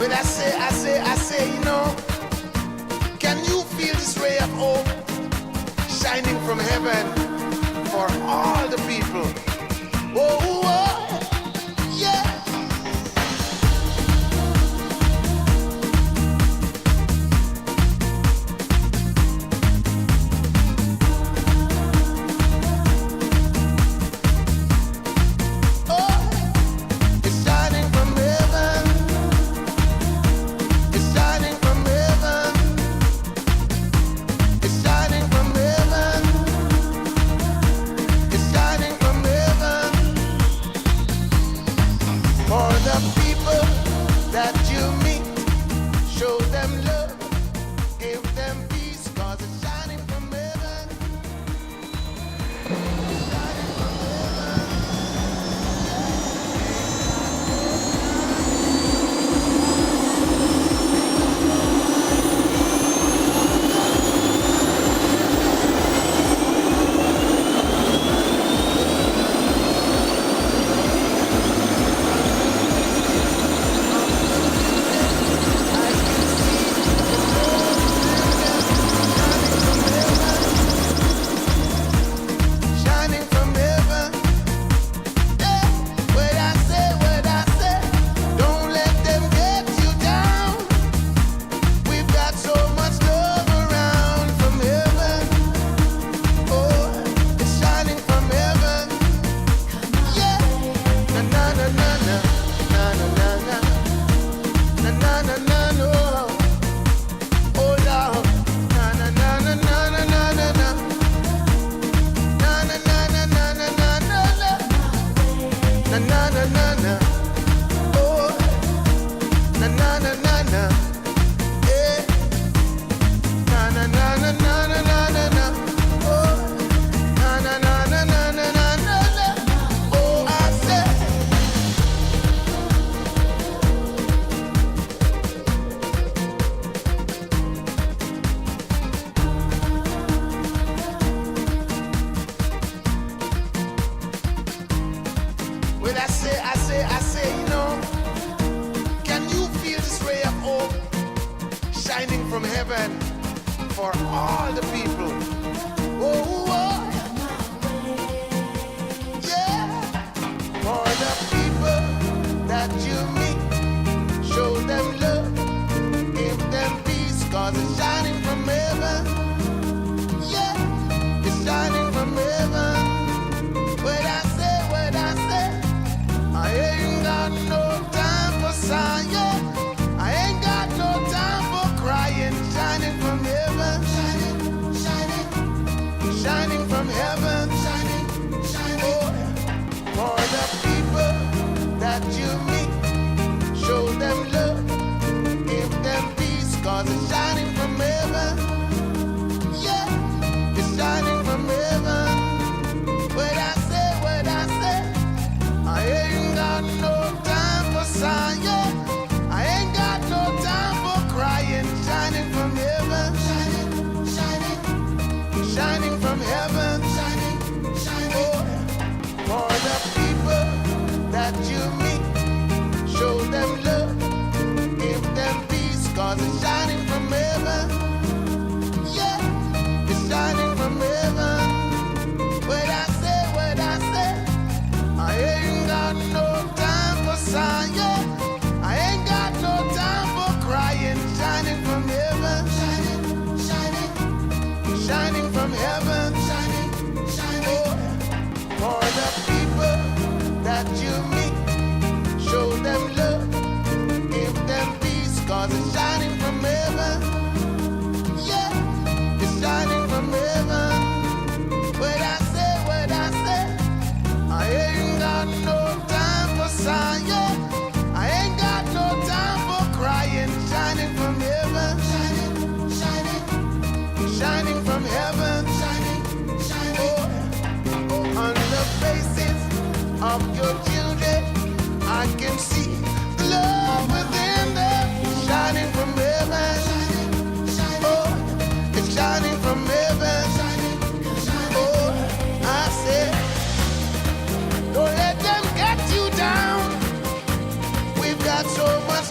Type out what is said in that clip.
I say, you know, can you feel this ray of hope shining from heaven for all the people? Oh, oh, yeah. I say, you know, can you feel this ray of hope shining from heaven for all the people? Oh, oh, yeah. For the people that you meet, show them love, give them peace, 'cause it's shining from heaven. Yeah, it's shining from heaven. I ain't got no time for sighing. I ain't got no time for crying. Shining from heaven, shining, shining, shining from heaven, shining, shining. Oh, for the people that you meet, show them love, give them peace, 'cause it's shining from heaven. Yeah, it's shining from heaven. What I say, I ain't got no time for sighing. I ain't got no time for crying. Shining from heaven, shining, shining, shining from heaven, shining, shining. Oh, for the people that you meet, show them love, give them peace, 'cause it's shining from heaven. Yeah, it's shining from heaven. What I say, I ain't got no time for sighing. I ain't got no time for crying. Shining from heaven, shining, shining, shining from heaven, shining, shining. Oh, for the people that you meet, show them love, give them peace, 'cause it's shining from heaven. Yeah, it's shining from heaven. What I say, I ain't got no time for sighing. I ain't got no time for crying. Shining from heaven, shining, shining, shining from heaven, shining, shining. Oh, on the faces of your children, I can see the love within them. Shining from heaven, shining, shining. Oh, it's shining from heaven, shining, shining. Oh, I say, don't let them get you down. We've got so much